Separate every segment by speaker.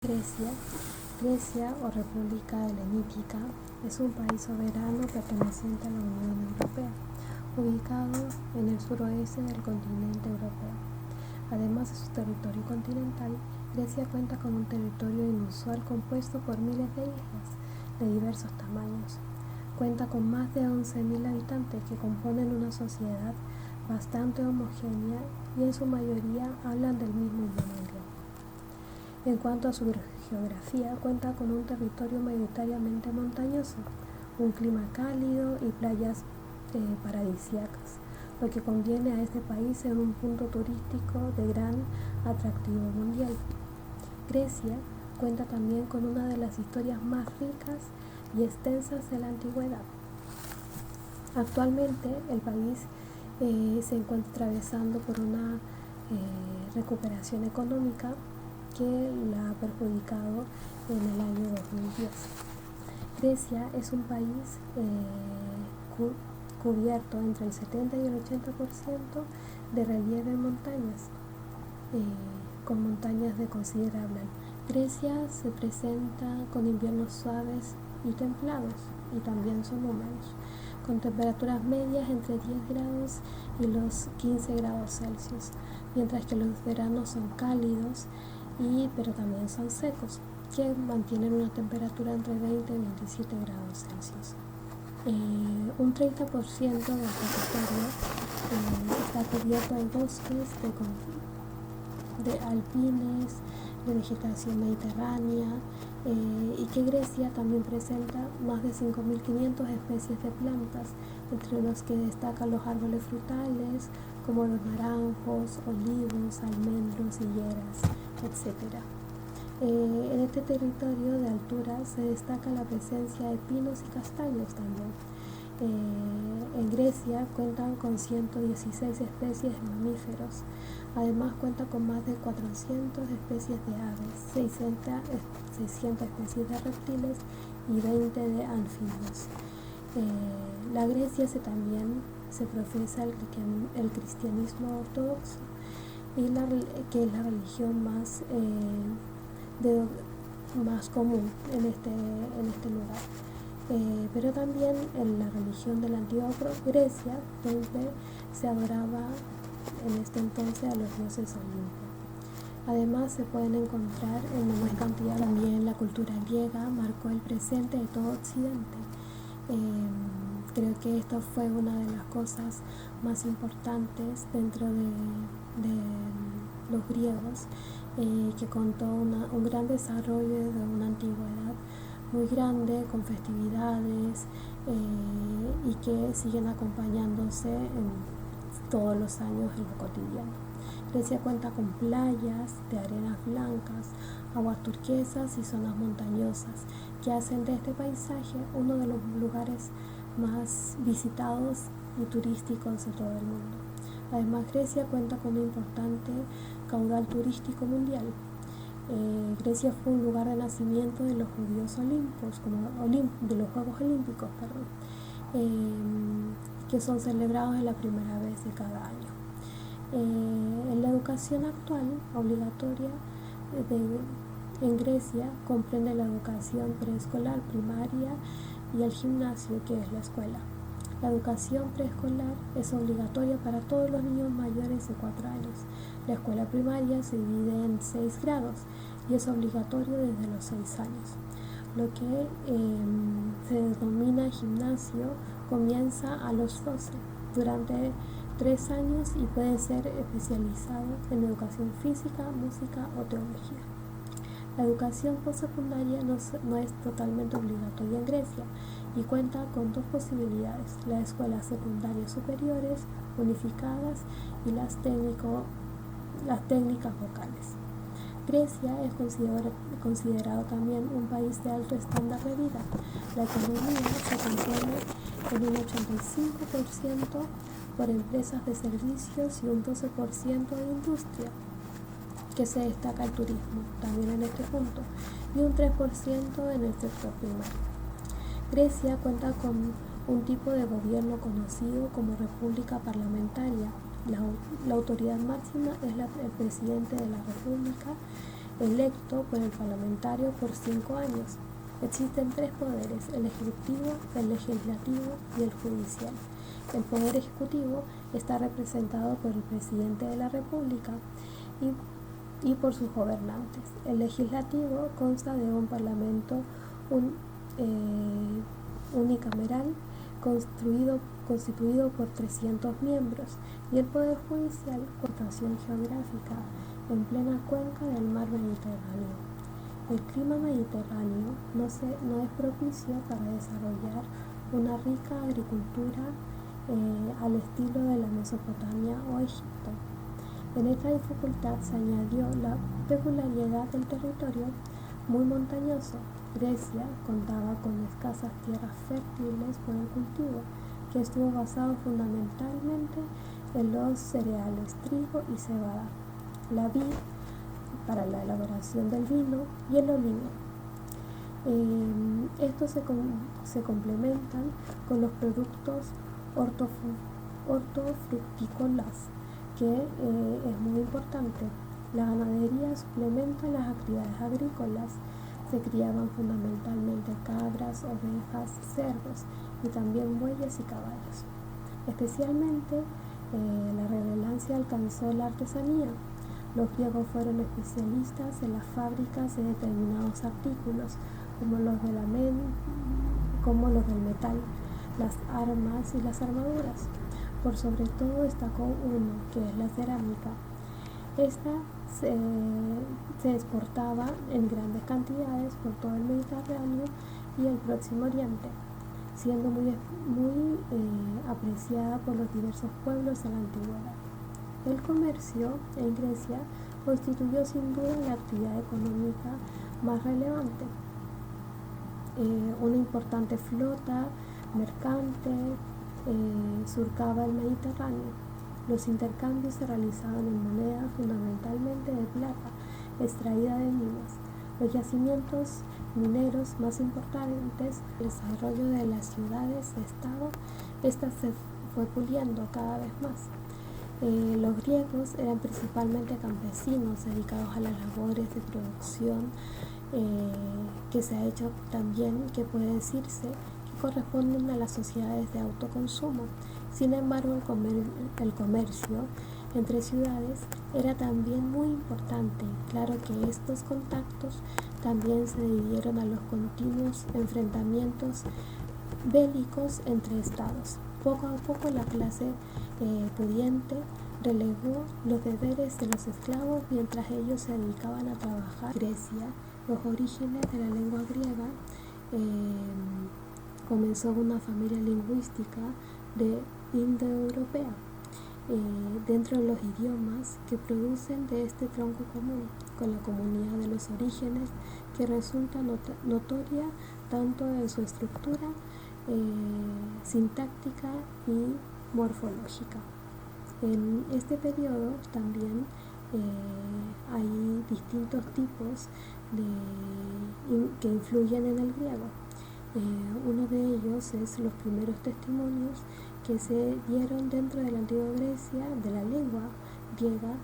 Speaker 1: Grecia. Grecia, o República Helenítica, es un país soberano perteneciente a la Unión Europea, ubicado en el suroeste del continente europeo. Además de su territorio continental, Grecia cuenta con un territorio inusual compuesto por miles de islas de diversos tamaños. Cuenta con más de 11.000 habitantes que componen una sociedad bastante homogénea y en su mayoría hablan del mismo idioma griego. En cuanto a su geografía, cuenta con un territorio mayoritariamente montañoso, un clima cálido y playas paradisíacas, lo que conviene a este país ser un punto turístico de gran atractivo mundial. Grecia cuenta también con una de las historias más ricas y extensas de la antigüedad. Actualmente el país se encuentra atravesando por una recuperación económica que la ha perjudicado en el año 2010. Grecia es un país cubierto entre el 70 y el 80% de relieve en montañas, con montañas de considerable altura. Grecia se presenta con inviernos suaves y templados, y también son húmedos, con temperaturas medias entre 10 grados y los 15 grados Celsius, mientras que los veranos son cálidos pero también son secos, que mantienen una temperatura entre 20 y 27 grados Celsius. Un 30% del territorio está cubierto de bosques de alpines, de vegetación mediterránea, y que Grecia también presenta más de 5.500 especies de plantas, entre los que destacan los árboles frutales como los naranjos, olivos, almendros, higueras, etc. En este territorio de altura se destaca la presencia de pinos y castaños también. En Grecia cuentan con 116 especies de mamíferos. Además cuenta con más de 400 especies de aves, 600 especies de reptiles y 20 de anfibios. La Grecia también se profesa el cristianismo ortodoxo, que es la religión más común en este lugar. Pero también en la religión de la antigua Grecia, donde se adoraba en este entonces a los dioses Olimpo. Además se pueden encontrar en menor cantidad también la cultura griega, marcó el presente de todo Occidente. Creo que esto fue una de las cosas más importantes dentro de los griegos, que contó un gran desarrollo de una antigüedad muy grande, con festividades, y que siguen acompañándose todos los años en lo cotidiano. Grecia cuenta con playas de arenas blancas, aguas turquesas y zonas montañosas que hacen de este paisaje uno de los lugares más visitados y turísticos de todo el mundo. Además, Grecia cuenta con un importante caudal turístico mundial. Grecia fue un lugar de nacimiento de los judíos de los Juegos Olímpicos, que son celebrados en la primera vez de cada año. En la educación actual obligatoria en Grecia comprende la educación preescolar, primaria y el gimnasio, que es la escuela. La educación preescolar es obligatoria para todos los niños mayores de 4 años. La escuela primaria se divide en 6 grados y es obligatorio desde los 6 años. Lo que se denomina gimnasio comienza a los 12, durante 3 años, y puede ser especializado en educación física, música o teología. La educación postsecundaria no es totalmente obligatoria en Grecia y cuenta con 2 posibilidades: las escuelas secundarias superiores unificadas y las técnicas vocales. Grecia es considerado también un país de alto estándar de vida. La economía se compone en un 85% por empresas de servicios y un 12% de industria, que se destaca el turismo también en este punto, y un 3% en el sector primario. Grecia cuenta con un tipo de gobierno conocido como república parlamentaria. La autoridad máxima es el presidente de la república, electo por el parlamentario por 5 años. Existen 3 poderes: el ejecutivo, el legislativo y el judicial. El poder ejecutivo está representado por el presidente de la República y por sus gobernantes. El legislativo consta de un parlamento unicameral constituido por 300 miembros, y el poder judicial, situación geográfica en plena cuenca del mar Mediterráneo. El clima mediterráneo no es propicio para desarrollar una rica agricultura al estilo de la Mesopotamia o Egipto. En esta dificultad se añadió la peculiaridad del territorio muy montañoso. Grecia contaba con escasas tierras fértiles por el cultivo, que estuvo basado fundamentalmente en los cereales, trigo y cebada, la vid para la elaboración del vino y el olivo. Estos se complementan con los productos hortofrutícolas, que es muy importante. La ganadería suplementa las actividades agrícolas. Se criaban fundamentalmente cabras, ovejas, cerdos y también bueyes y caballos. Especialmente la relevancia alcanzó la artesanía. Los griegos fueron especialistas en las fábricas de determinados artículos, como los del metal, las armas y las armaduras. Por sobre todo destacó uno, que es la cerámica. Esta se exportaba en grandes cantidades por todo el Mediterráneo y el Próximo Oriente, siendo muy apreciada por los diversos pueblos de la antigüedad. El comercio en Grecia constituyó sin duda la actividad económica más relevante. Una importante flota mercante surcaba el Mediterráneo. Los intercambios se realizaban en moneda fundamentalmente de plata, extraída de minas. Los yacimientos mineros más importantes, el desarrollo de las ciudades-estado, esta se fue puliendo cada vez más. Los griegos eran principalmente campesinos dedicados a las labores de producción, que se ha hecho también, que puede decirse que corresponden a las sociedades de autoconsumo. Sin embargo, el comercio entre ciudades era también muy importante. Claro que estos contactos también se debieron a los continuos enfrentamientos bélicos entre estados. Poco a poco la clase pudiente relegó los deberes de los esclavos mientras ellos se dedicaban a trabajar. Grecia, los orígenes de la lengua griega, comenzó una familia lingüística de indoeuropea, dentro de los idiomas que producen de este tronco común, con la comunidad de los orígenes, que resulta notoria tanto en su estructura sintáctica y morfológica. En este periodo también hay distintos tipos que influyen en el griego. Uno de ellos es los primeros testimonios que se dieron dentro de la antigua Grecia de la lengua griega,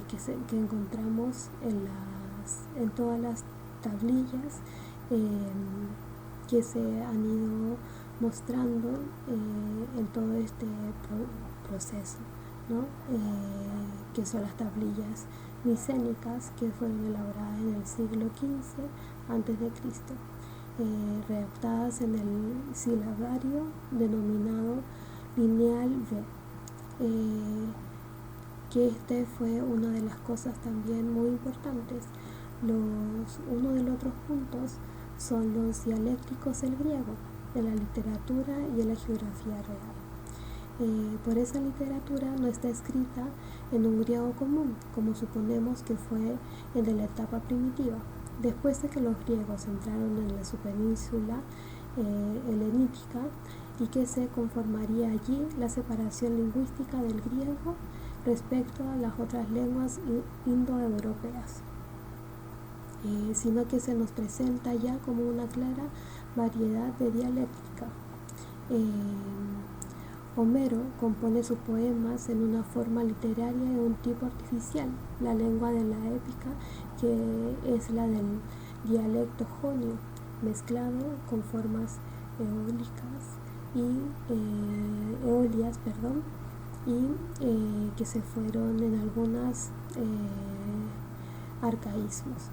Speaker 1: que encontramos en todas las tablillas que se han ido mostrando en todo este proceso, ¿no? Que son las tablillas micénicas, que fueron elaboradas en el siglo XV a.C., redactadas en el silabario denominado Lineal V, que este fue una de las cosas también muy importantes. Uno de los otros puntos son los dialécticos del griego, de la literatura y de la geografía real. Por esa literatura no está escrita en un griego común, como suponemos que fue en la etapa primitiva. Después de que los griegos entraron en la subpenínsula helenística, y que se conformaría allí la separación lingüística del griego respecto a las otras lenguas indoeuropeas, sino que se nos presenta ya como una clara variedad de dialéctica. Homero compone sus poemas en una forma literaria de un tipo artificial. La lengua de la épica que es la del dialecto jonio, mezclado con formas eolias, y que se fueron en algunas arcaísmos.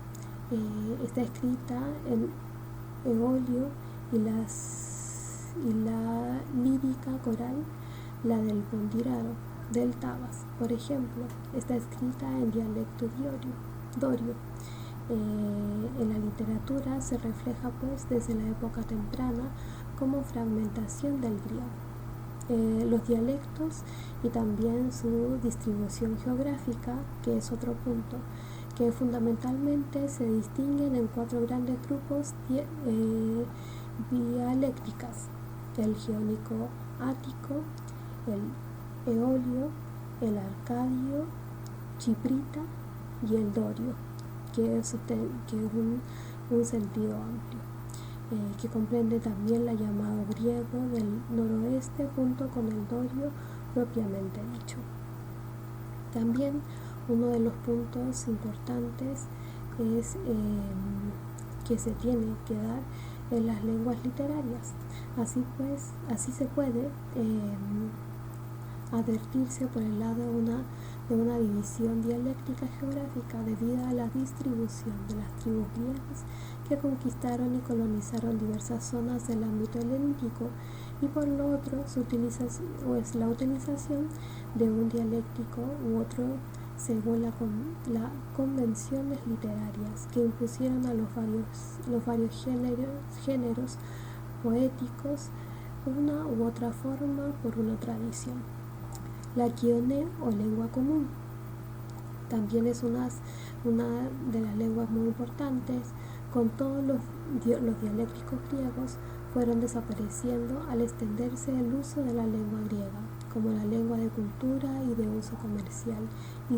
Speaker 1: Está escrita en eolio y la lírica coral, la del pondirado, del Tabas, por ejemplo, está escrita en dialecto dorio. En la literatura se refleja pues desde la época temprana como fragmentación del griego. Los dialectos y también su distribución geográfica, que es otro punto, que fundamentalmente se distinguen en 4 grandes grupos dialécticas: el jónico ático, el eolio, el arcadio, chiprita y el dorio, que es un sentido amplio, que comprende también la llamado griego del noroeste junto con el dorio propiamente dicho. También uno de los puntos importantes es que se tiene que dar en las lenguas literarias. Así pues, así se puede advertirse por el lado de una división dialéctica geográfica debida a la distribución de las tribus griegas que conquistaron y colonizaron diversas zonas del ámbito helenístico, y por lo otro la utilización de un dialéctico u otro según las convenciones literarias que impusieron a los varios géneros poéticos una u otra forma por una tradición. La quione o lengua común también es una de las lenguas muy importantes. Con todos los dialécticos griegos fueron desapareciendo al extenderse el uso de la lengua griega como la lengua de cultura y de uso comercial y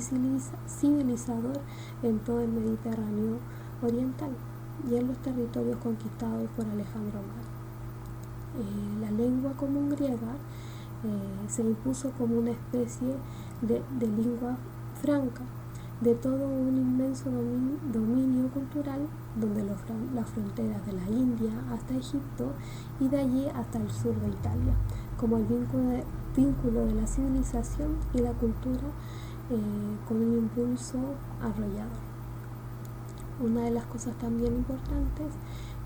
Speaker 1: civilizador en todo el Mediterráneo oriental y en los territorios conquistados por Alejandro Magno. La lengua común griega se impuso como una especie de lengua franca de todo un inmenso dominio cultural, donde las fronteras de la India hasta Egipto y de allí hasta el sur de Italia, como el vínculo de la civilización y la cultura con un impulso arrollador. Una de las cosas también importantes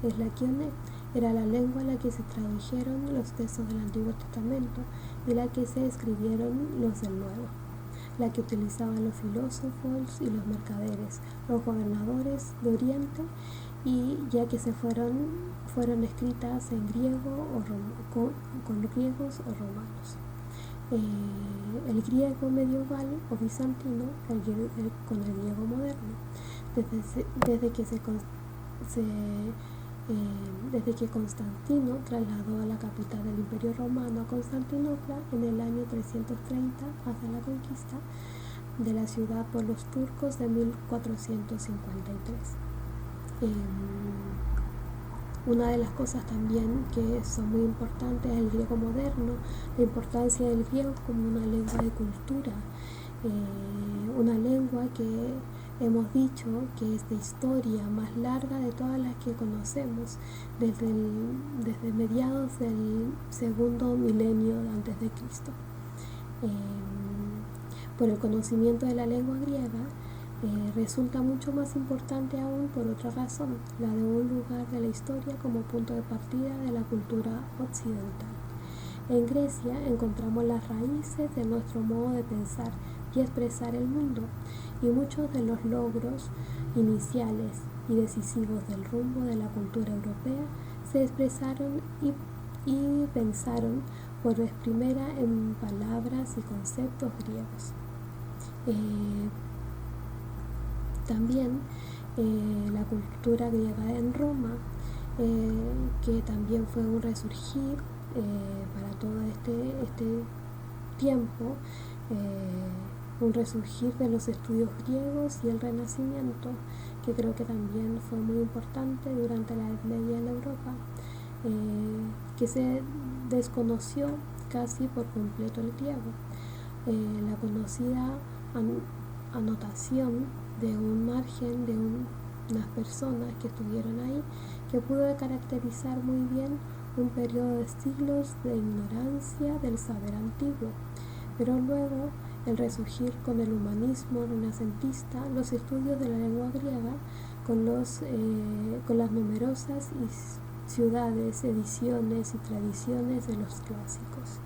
Speaker 1: es la quione. Era la lengua en la que se tradujeron los textos del Antiguo Testamento y la que se escribieron los del Nuevo, la que utilizaban los filósofos y los mercaderes, los gobernadores de Oriente, y ya que fueron escritas en griego con griegos o romanos. El griego medieval o bizantino con el griego moderno, desde que Constantino trasladó a la capital del Imperio Romano a Constantinopla en el año 330 hasta la conquista de la ciudad por los turcos de 1453. Una de las cosas también que son muy importantes es el griego moderno, la importancia del griego como una lengua de cultura, una lengua que hemos dicho que es de historia más larga de todas las que conocemos, desde mediados del segundo milenio antes de Cristo. Por el conocimiento de la lengua griega, resulta mucho más importante aún por otra razón, la de un lugar de la historia como punto de partida de la cultura occidental. En Grecia encontramos las raíces de nuestro modo de pensar y expresar el mundo, y muchos de los logros iniciales y decisivos del rumbo de la cultura europea se expresaron y pensaron por vez primera en palabras y conceptos griegos. También la cultura griega en Roma, que también fue un resurgir para todo este tiempo, un resurgir de los estudios griegos y el Renacimiento, que creo que también fue muy importante durante la Edad Media en Europa, que se desconoció casi por completo el griego. La conocida anotación de un margen, de unas personas que estuvieron ahí, que pudo caracterizar muy bien un periodo de siglos de ignorancia del saber antiguo. Pero luego, el resurgir con el humanismo renacentista, los estudios de la lengua griega, con las numerosas ciudades, ediciones y tradiciones de los clásicos.